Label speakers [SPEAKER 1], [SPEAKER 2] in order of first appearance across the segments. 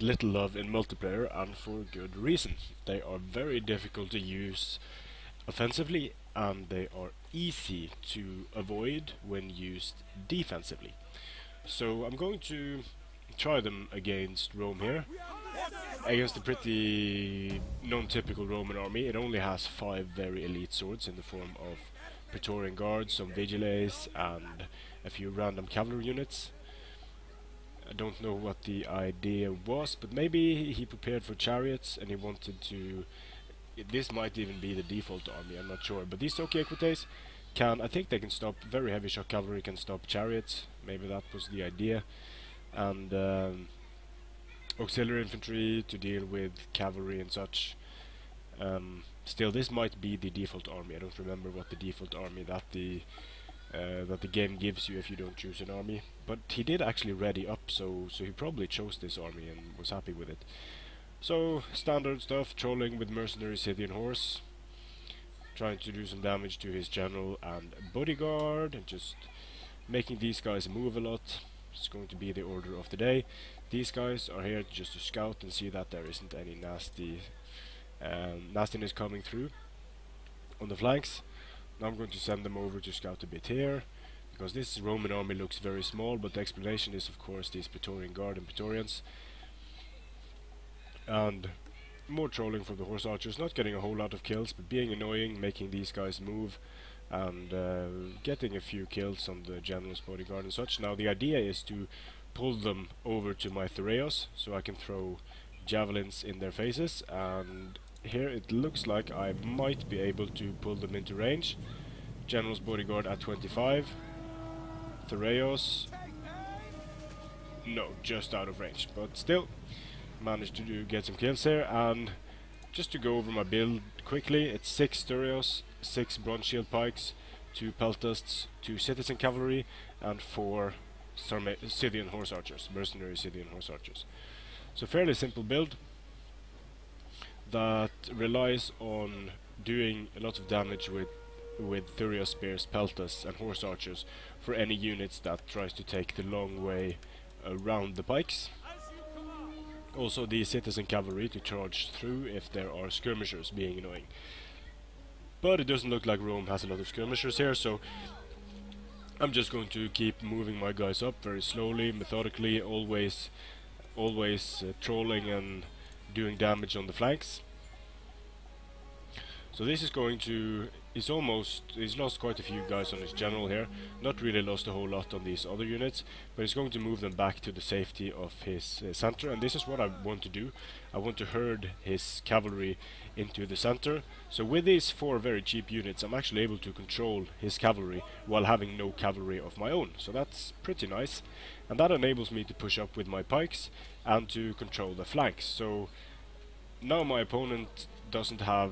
[SPEAKER 1] little love in multiplayer, and for good reason. They are very difficult to use offensively, and they are easy to avoid when used defensively. So I'm going to try them against Rome here, against a pretty non-typical Roman army. It only has 5 very elite swords in the form of Praetorian guards, some vigiles, and a few random cavalry units. I don't know what the idea was, but maybe he prepared for chariots and he wanted to... This might even be the default army, I'm not sure. But these Socii can, I think they can stop, very heavy shock cavalry can stop chariots. Maybe that was the idea. And auxiliary infantry to deal with cavalry and such. Still, this might be the default army. I don't remember what the default army that the game gives you if you don't choose an army. But he did actually ready up, so he probably chose this army and was happy with it. So, standard stuff, trolling with mercenary Scythian horse, trying to do some damage to his general and bodyguard, and just making these guys move a lot. It's going to be the order of the day. These guys are here just to scout and see that there isn't any nastiness coming through on the flanks. Now I'm going to send them over to scout a bit here, because this Roman army looks very small, but the explanation is of course these Praetorian guard and Praetorians. And more trolling from the horse archers, not getting a whole lot of kills, but being annoying, making these guys move, and getting a few kills on the general's bodyguard and such. Now the idea is to pull them over to my chariots, so I can throw javelins in their faces, and here it looks like I might be able to pull them into range. General's bodyguard at 25, chariots, no, just out of range, but still managed to get some kills here. And just to go over my build quickly, it's 6 Sturios, 6 bronze shield pikes, 2 peltasts, 2 citizen cavalry, and 4 Scythian horse archers, mercenary Scythian horse archers. So fairly simple build that relies on doing a lot of damage with Thurio spears, peltas, and horse archers for any units that tries to take the long way around the pikes. Also the citizen cavalry to charge through if there are skirmishers being annoying. But it doesn't look like Rome has a lot of skirmishers here, so I'm just going to keep moving my guys up very slowly, methodically, always trolling and doing damage on the flanks. So this is going to... he's lost quite a few guys on his general here, not really lost a whole lot on these other units, but he's going to move them back to the safety of his center, and this is what I want to do. I want to herd his cavalry into the center. So with these 4 very cheap units, I'm actually able to control his cavalry while having no cavalry of my own, so that's pretty nice. And that enables me to push up with my pikes and to control the flanks. So now my opponent doesn't have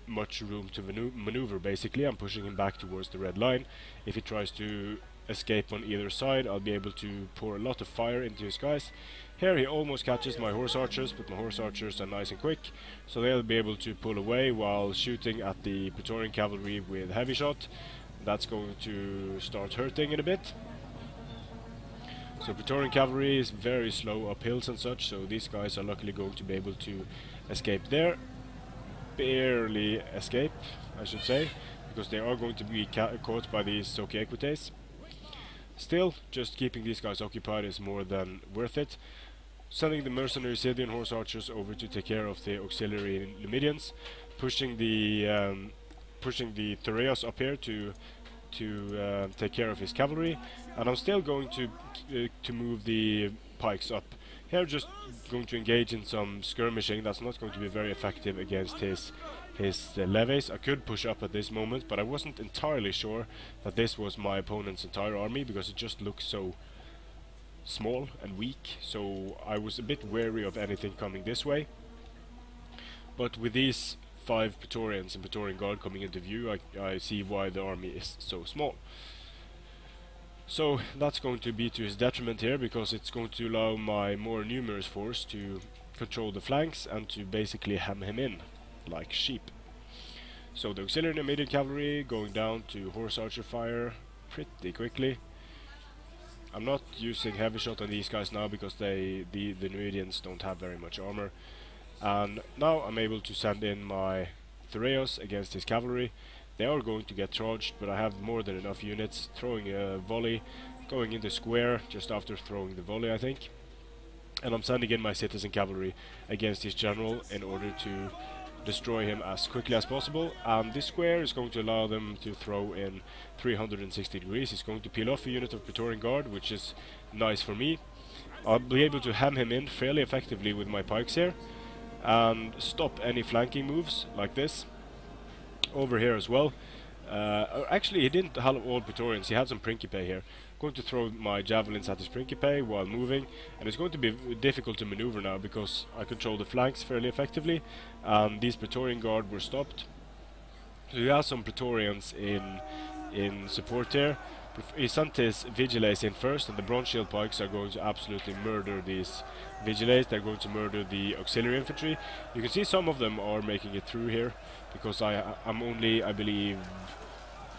[SPEAKER 1] much room to maneuver. Basically, I'm pushing him back towards the red line. If he tries to escape on either side, I'll be able to pour a lot of fire into his guys. Here he almost catches my horse archers, but my horse archers are nice and quick, so they'll be able to pull away while shooting at the Praetorian cavalry with heavy shot. That's going to start hurting in a bit. So Praetorian cavalry is very slow up hills and such, so these guys are luckily going to be able to escape there. Barely escape, I should say, because they are going to be caught by these Socii. Still, just keeping these guys occupied is more than worth it. Sending the mercenary Scythian horse archers over to take care of the auxiliary Numidians, pushing the Thureos up here to take care of his cavalry, and I'm still going to move the pikes up. Here just going to engage in some skirmishing. That's not going to be very effective against his levies. I could push up at this moment, but I wasn't entirely sure that this was my opponent's entire army, because it just looks so small and weak, so I was a bit wary of anything coming this way. But with these 5 Praetorians and Praetorian Guard coming into view, I see why the army is so small. So that's going to be to his detriment here, because it's going to allow my more numerous force to control the flanks and to basically hem him in like sheep. So the auxiliary Numidian cavalry going down to horse archer fire pretty quickly. I'm not using heavy shot on these guys now because the Numidians don't have very much armor. And now I'm able to send in my chariots against his cavalry. They are going to get charged, but I have more than enough units. Throwing a volley, going into square just after throwing the volley, I think. And I'm sending in my citizen cavalry against his general in order to destroy him as quickly as possible. And this square is going to allow them to throw in 360 degrees. It's going to peel off a unit of Praetorian Guard, which is nice for me. I'll be able to hem him in fairly effectively with my pikes here and stop any flanking moves like this. Over here as well. Actually, he didn't have all Praetorians, he had some Principe here. I'm going to throw my javelins at his Principe while moving, and it's going to be difficult to maneuver now because I control the flanks fairly effectively. These Praetorian Guard were stopped. So he has some Praetorians in support here. He sent his Vigiles in first, and the Bronze Shield Pikes are going to absolutely murder these Vigiles. They're going to murder the auxiliary infantry. You can see some of them are making it through here, because I'm only, I believe,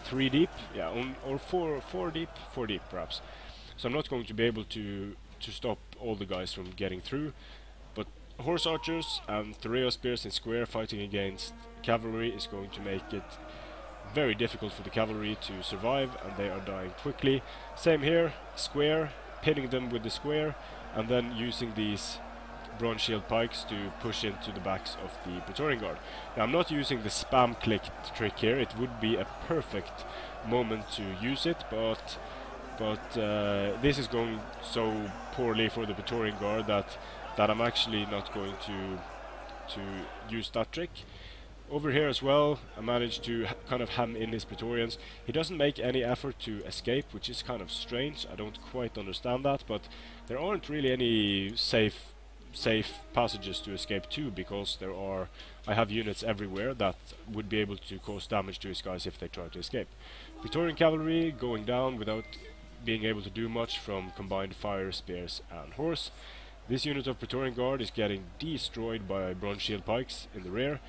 [SPEAKER 1] 3 deep, yeah, or 4 deep perhaps. So I'm not going to be able to stop all the guys from getting through. But horse archers and Thoreo spears in square fighting against cavalry is going to make it very difficult for the cavalry to survive, and they are dying quickly. Same here, square, pinning them with the square, and then using these Bronze Shield Pikes to push into the backs of the Praetorian Guard. Now I'm not using the spam click trick here. It would be a perfect moment to use it, but this is going so poorly for the Praetorian Guard that I'm actually not going to use that trick. Over here as well, I managed to kind of ham in his Praetorians. He doesn't make any effort to escape, which is kind of strange. I don't quite understand that, but there aren't really any safe passages to escape to, because I have units everywhere that would be able to cause damage to his guys if they try to escape. Praetorian cavalry going down without being able to do much from combined fire, spears and horse. This unit of Praetorian Guard is getting destroyed by Bronze Shield Pikes in the rear.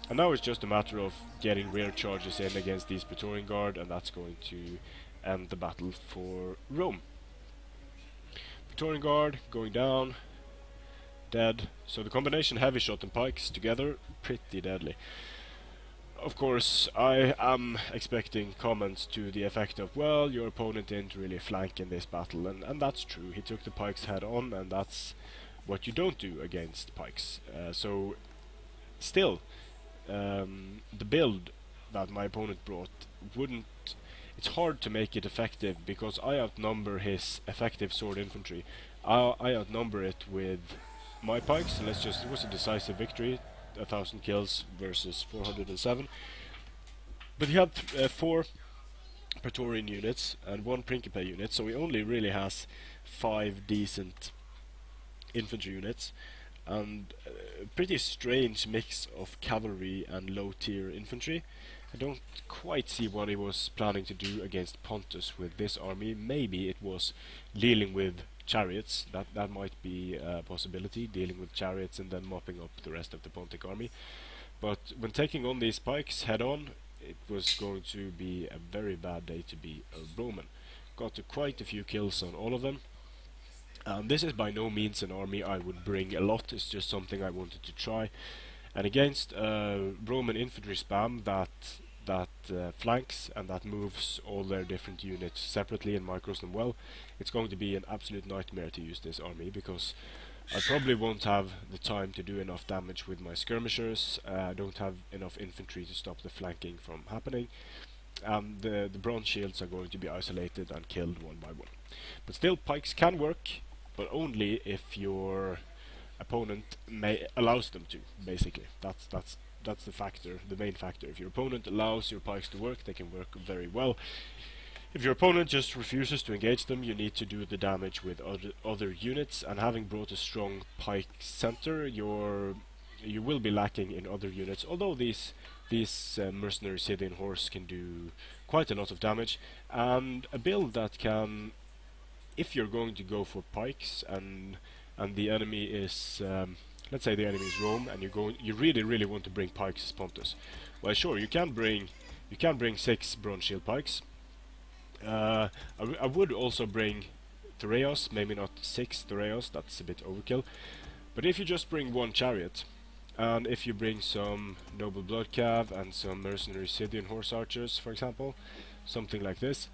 [SPEAKER 1] And now it's just a matter of getting rear charges in against these Praetorian Guard, and that's going to end the battle for Rome. Praetorian Guard going down, dead. So the combination heavy shot and pikes together, pretty deadly. Of course, I am expecting comments to the effect of, well, your opponent didn't really flank in this battle, and that's true. He took the pikes head on, and that's what you don't do against pikes. So, still, the build that my opponent brought it's hard to make it effective because I outnumber his effective sword infantry. I outnumber it with my pikes. It was a decisive victory, 1,000 kills versus 407. But he had 4 Praetorian units and 1 Principe unit, so he only really has 5 decent infantry units. And a pretty strange mix of cavalry and low-tier infantry. I don't quite see what he was planning to do against Pontus with this army. Maybe it was dealing with chariots. That might be a possibility, dealing with chariots and then mopping up the rest of the Pontic army. But when taking on these pikes head-on, it was going to be a very bad day to be a Roman. Got to quite a few kills on all of them. This is by no means an army I would bring a lot, it's just something I wanted to try. And against Roman infantry spam that flanks and that moves all their different units separately and micros them well, it's going to be an absolute nightmare to use this army, because I probably won't have the time to do enough damage with my skirmishers. I don't have enough infantry to stop the flanking from happening. The bronze shields are going to be isolated and killed one by one. But still, pikes can work, but only if your opponent allows them to. Basically, that's the factor, the main factor. If your opponent allows your pikes to work, they can work very well. If your opponent just refuses to engage them, you need to do the damage with other units. And having brought a strong pike center, you will be lacking in other units. Although these mercenary Scythian horse can do quite a lot of damage, and a build that can, if you're going to go for pikes and the enemy is, let's say the enemy is Rome, and you really want to bring pikes as Pontus. Well, sure, you can bring 6 bronze shield pikes. I would also bring Tereos, maybe not 6 Tereos, that's a bit overkill. But if you just bring 1 chariot, and if you bring some noble blood cav and some mercenary Scythian horse archers, for example, something like this,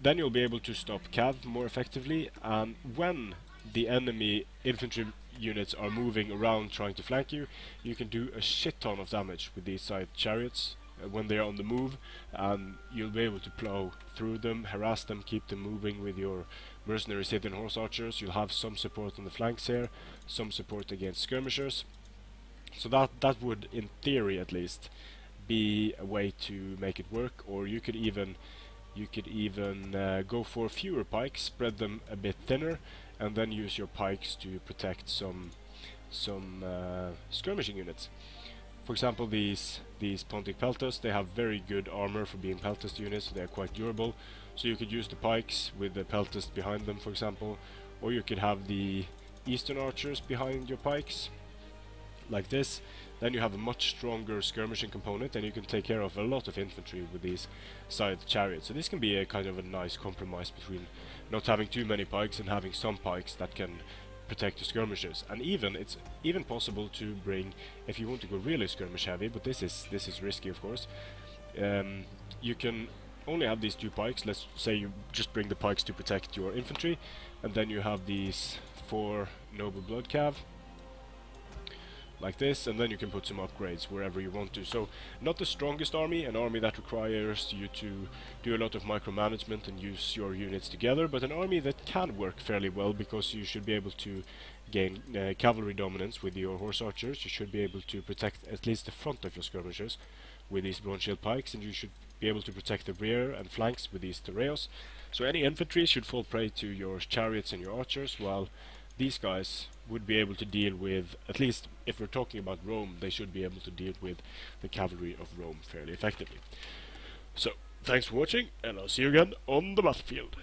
[SPEAKER 1] then you'll be able to stop cav more effectively. And when the enemy infantry units are moving around trying to flank you, you can do a shit ton of damage with these side chariots when they are on the move, and you'll be able to plow through them, harass them, keep them moving with your mercenary Scythian horse archers. You'll have some support on the flanks here, some support against skirmishers. So that would, in theory at least, be a way to make it work. Or you could even go for fewer pikes, spread them a bit thinner, and then use your pikes to protect some skirmishing units. For example, these Pontic peltas, they have very good armor for being peltas units, so they are quite durable. So you could use the pikes with the peltas behind them, for example, or you could have the eastern archers behind your pikes, like this. Then you have a much stronger skirmishing component, and you can take care of a lot of infantry with these side chariots. So this can be a kind of a nice compromise between not having too many pikes and having some pikes that can protect the skirmishers. And it's even possible to bring, if you want to go really skirmish heavy, but this is risky, of course. You can only have these 2 pikes. Let's say you just bring the pikes to protect your infantry, and then you have these 4 noble blood cav, like this, and then you can put some upgrades wherever you want to. So not the strongest army, an army that requires you to do a lot of micromanagement and use your units together, but an army that can work fairly well, because you should be able to gain cavalry dominance with your horse archers. You should be able to protect at least the front of your skirmishers with these bronze shield pikes, and you should be able to protect the rear and flanks with these Tereos. So any infantry should fall prey to your chariots and your archers, while these guys would be able to deal with, at least if we're talking about Rome, they should be able to deal with the cavalry of Rome fairly effectively. So, thanks for watching, and I'll see you again on the battlefield.